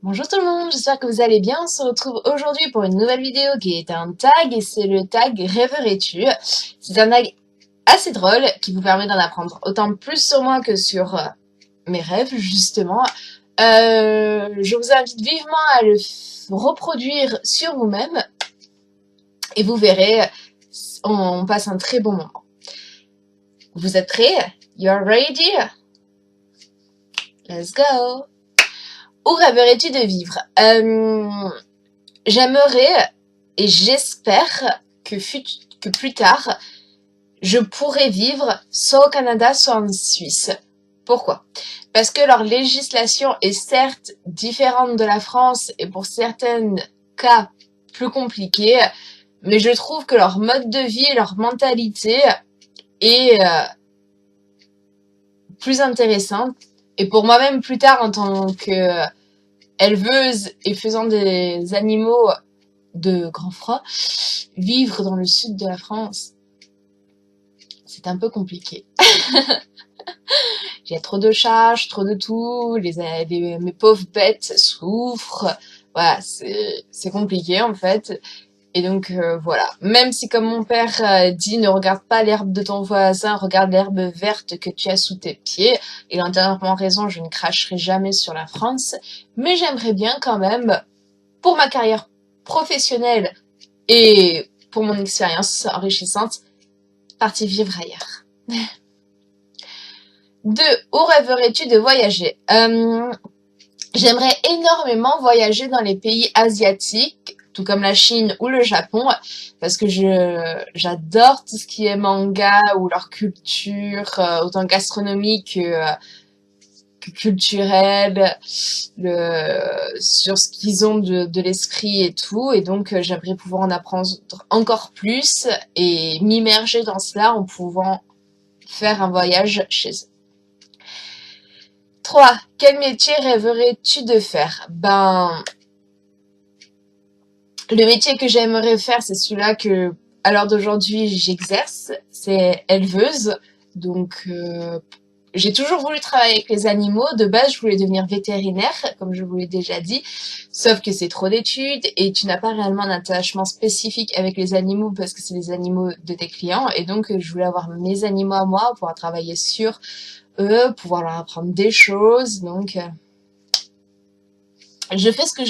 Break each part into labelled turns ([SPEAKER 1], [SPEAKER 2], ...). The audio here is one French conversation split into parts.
[SPEAKER 1] Bonjour tout le monde, j'espère que vous allez bien. On se retrouve aujourd'hui pour une nouvelle vidéo qui est un tag et c'est le tag Rêverais-tu. C'est un tag assez drôle qui vous permet d'en apprendre autant plus sur moi que sur mes rêves justement. Je vous invite vivement à le reproduire sur vous-même et vous verrez, on passe un très bon moment. Vous êtes prêts? You're ready? Let's go! Où rêverais-tu de vivre? J'aimerais et j'espère que plus tard, je pourrai vivre soit au Canada, soit en Suisse. Pourquoi? Parce que leur législation est certes différente de la France et pour certains cas plus compliquée, mais je trouve que leur mode de vie et leur mentalité est plus intéressante. Et pour moi-même plus tard en tant que éleveuse et faisant des animaux de grand froid, vivre dans le sud de la France, c'est un peu compliqué. J'ai trop de charges, trop de tout, mes pauvres bêtes souffrent, voilà, c'est compliqué en fait. Et donc voilà, même si comme mon père dit ne regarde pas l'herbe de ton voisin, regarde l'herbe verte que tu as sous tes pieds, il a entièrement raison, je ne cracherai jamais sur la France, mais j'aimerais bien quand même, pour ma carrière professionnelle et pour mon expérience enrichissante, partir vivre ailleurs. 2. Où rêverais-tu de voyager? J'aimerais énormément voyager dans les pays asiatiques, tout comme la Chine ou le Japon, parce que j'adore tout ce qui est manga ou leur culture, autant gastronomique que culturelle, sur ce qu'ils ont de l'esprit et tout, et donc j'aimerais pouvoir en apprendre encore plus et m'immerger dans cela en pouvant faire un voyage chez eux. 3. Quel métier rêverais-tu de faire? Le métier que j'aimerais faire, c'est celui-là que, à l'heure d'aujourd'hui, j'exerce. C'est éleveuse. Donc, j'ai toujours voulu travailler avec les animaux. De base, je voulais devenir vétérinaire, comme je vous l'ai déjà dit. Sauf que c'est trop d'études et tu n'as pas réellement d'attachement spécifique avec les animaux parce que c'est les animaux de tes clients. Et donc, je voulais avoir mes animaux à moi, pouvoir travailler sur eux, pouvoir leur apprendre des choses. Donc, je fais ce que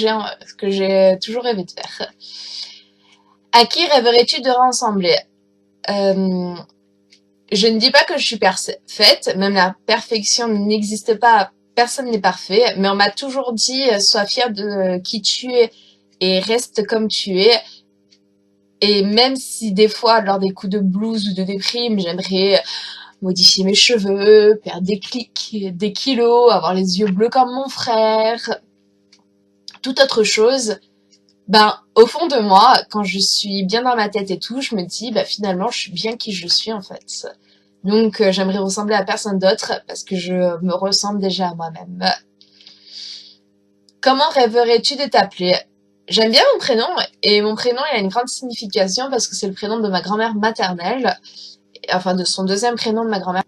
[SPEAKER 1] j'ai toujours rêvé de faire. À qui rêverais-tu de ressembler? Je ne dis pas que je suis parfaite, même la perfection n'existe pas, personne n'est parfait, mais on m'a toujours dit, sois fier de qui tu es et reste comme tu es. Et même si des fois, lors des coups de blues ou de déprime, j'aimerais modifier mes cheveux, perdre des kilos, avoir les yeux bleus comme mon frère, toute autre chose, au fond de moi, quand je suis bien dans ma tête et tout, je me dis, finalement, je suis bien qui je suis, en fait. Donc, j'aimerais ressembler à personne d'autre parce que je me ressemble déjà à moi-même. Comment rêverais-tu de t'appeler? J'aime bien mon prénom et mon prénom, il a une grande signification parce que c'est le prénom de ma grand-mère maternelle, enfin de son deuxième prénom de ma grand-mère.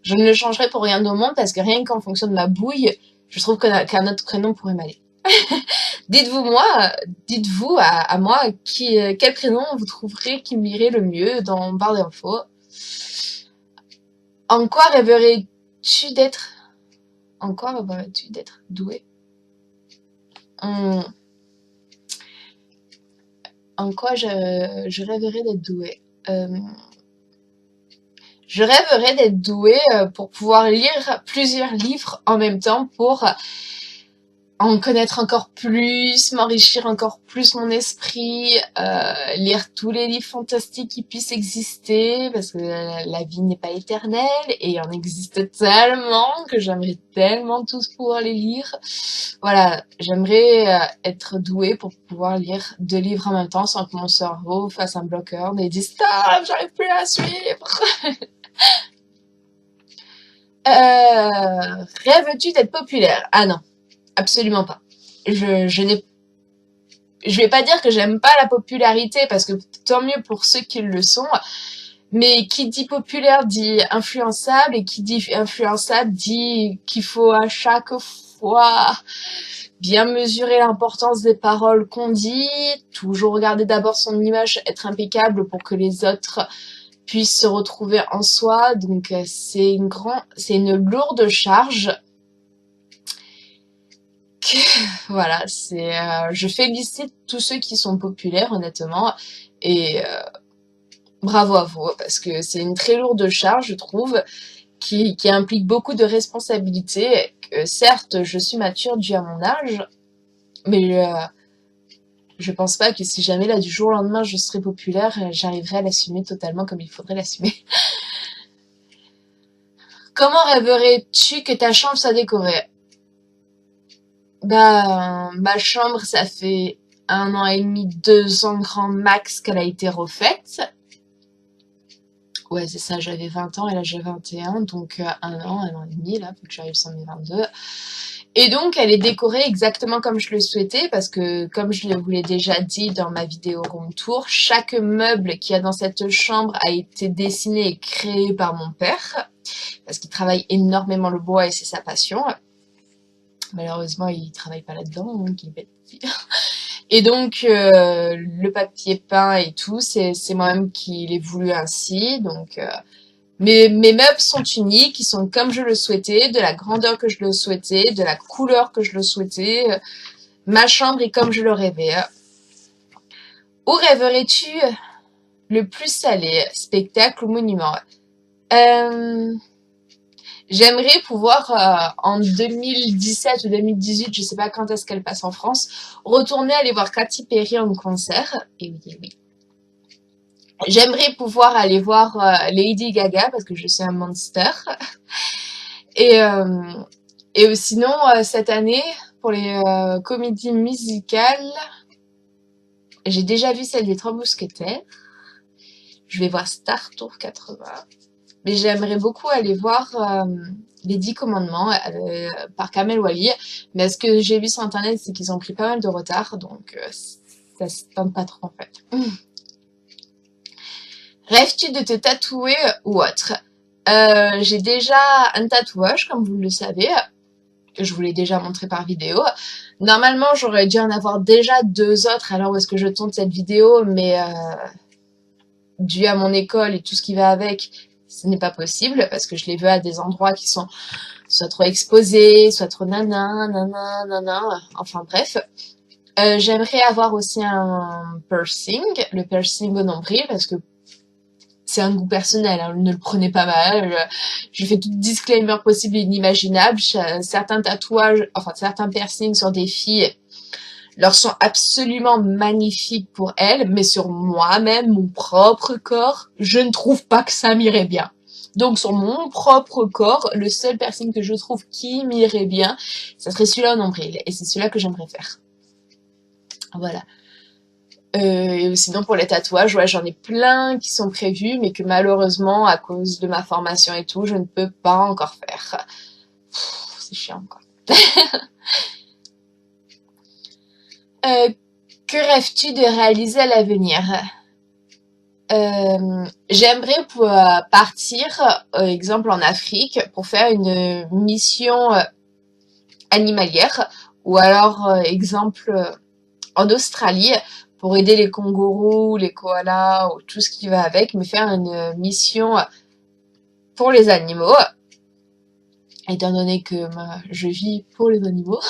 [SPEAKER 1] Je ne le changerai pour rien au monde parce que rien qu'en fonction de ma bouille, je trouve qu'un autre prénom pourrait m'aller. Dites-vous à moi quel prénom vous trouverez qui m'irait le mieux dans barre d'infos. En quoi rêverais-tu d'être doué? En quoi je rêverais d'être doué? Je rêverais d'être doué pour pouvoir lire plusieurs livres en même temps pour en connaître encore plus, m'enrichir encore plus mon esprit, lire tous les livres fantastiques qui puissent exister, parce que la vie n'est pas éternelle, et il en existe tellement que j'aimerais tellement tous pouvoir les lire. Voilà, j'aimerais être douée pour pouvoir lire 2 livres en même temps sans que mon cerveau fasse un bloqueur et dise « Stop, j'arrive plus à suivre !» Rêves-tu d'être populaire? Ah non. Absolument pas. Je vais pas dire que j'aime pas la popularité parce que tant mieux pour ceux qui le sont, mais qui dit populaire dit influençable et qui dit influençable dit qu'il faut à chaque fois bien mesurer l'importance des paroles qu'on dit, toujours regarder d'abord son image, être impeccable pour que les autres puissent se retrouver en soi. Donc c'est une lourde charge. Voilà, je félicite tous ceux qui sont populaires, honnêtement, et bravo à vous, parce que c'est une très lourde charge, je trouve, qui implique beaucoup de responsabilités. Que, certes, je suis mature dû à mon âge, mais je pense pas que si jamais là du jour au lendemain je serais populaire, j'arriverais à l'assumer totalement comme il faudrait l'assumer. Comment rêverais-tu que ta chambre soit décorée? Bah, ma chambre, ça fait 1 an et demi, 2 ans grand max qu'elle a été refaite. Ouais, c'est ça, j'avais 20 ans et là j'ai 21, donc 1 an et demi, là, faut que j'arrive sur mes 22. Et donc, elle est décorée exactement comme je le souhaitais, parce que, comme je vous l'ai déjà dit dans ma vidéo room tour, chaque meuble qu'il y a dans cette chambre a été dessiné et créé par mon père, parce qu'il travaille énormément le bois et c'est sa passion. Malheureusement, il travaille pas là-dedans, donc il est bête. Et donc, le papier peint et tout, c'est moi-même qui l'ai voulu ainsi. Donc, mes meubles sont uniques, ils sont comme je le souhaitais, de la grandeur que je le souhaitais, de la couleur que je le souhaitais. Ma chambre est comme je le rêvais. Où rêverais-tu le plus aller? Spectacle ou monument? J'aimerais pouvoir, en 2017 ou 2018, je sais pas quand est-ce qu'elle passe en France, retourner aller voir Katy Perry en concert. Et oui, oui. J'aimerais pouvoir aller voir Lady Gaga parce que je suis un monster. Et, sinon, cette année, pour les comédies musicales, j'ai déjà vu celle des Trois Mousquetaires. Je vais voir Star Tour 80. Mais j'aimerais beaucoup aller voir les 10 commandements par Kamel Wally. Mais ce que j'ai vu sur internet, c'est qu'ils ont pris pas mal de retard, donc ça se tente pas trop en fait. Rêves-tu de te tatouer ou autre? J'ai déjà un tatouage, comme vous le savez, que je vous l'ai déjà montré par vidéo. Normalement, j'aurais dû en avoir déjà 2 autres à l'heure où est-ce que je tourne cette vidéo, mais dû à mon école et tout ce qui va avec, ce n'est pas possible parce que je les veux à des endroits qui sont soit trop exposés, soit trop nana, enfin bref. J'aimerais avoir aussi un piercing, le piercing au nombril, parce que c'est un goût personnel, hein, ne le prenez pas mal. Je fais tout disclaimer possible et inimaginable. Certains tatouages, enfin certains piercings sur des filles leur sont absolument magnifiques pour elles, mais sur moi-même, mon propre corps, je ne trouve pas que ça m'irait bien. Donc sur mon propre corps, le seul piercing que je trouve qui m'irait bien, ça serait celui-là au nombril. Et c'est celui-là que j'aimerais faire. Voilà. Et sinon pour les tatouages, ouais, j'en ai plein qui sont prévus, mais que malheureusement, à cause de ma formation et tout, je ne peux pas encore faire. C'est chiant, quoi. Que rêves-tu de réaliser à l'avenir? J'aimerais partir, exemple en Afrique, pour faire une mission animalière, ou alors, exemple, en Australie, pour aider les kangourous, les koalas, ou tout ce qui va avec, me faire une mission pour les animaux, étant donné que je vis pour les animaux.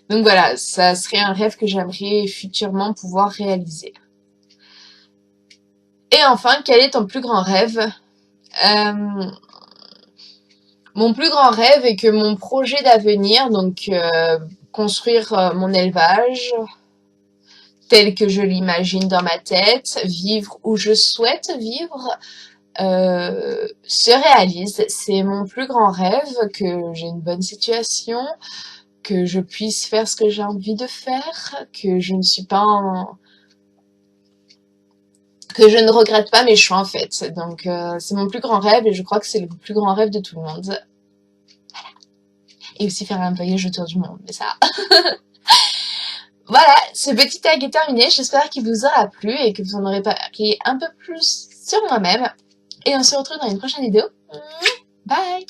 [SPEAKER 1] Donc voilà, ça serait un rêve que j'aimerais futurement pouvoir réaliser. Et enfin, quel est ton plus grand rêve? Mon plus grand rêve est que mon projet d'avenir, donc construire mon élevage tel que je l'imagine dans ma tête, vivre où je souhaite vivre, se réalise. C'est mon plus grand rêve, que j'ai une bonne situation, que je puisse faire ce que j'ai envie de faire, que je ne suis pas que je ne regrette pas mes choix en fait. Donc c'est mon plus grand rêve et je crois que c'est le plus grand rêve de tout le monde. Voilà. Et aussi faire un voyage autour du monde, mais ça... Voilà, ce petit tag est terminé. J'espère qu'il vous aura plu et que vous en aurez appris un peu plus sur moi-même. Et on se retrouve dans une prochaine vidéo. Bye!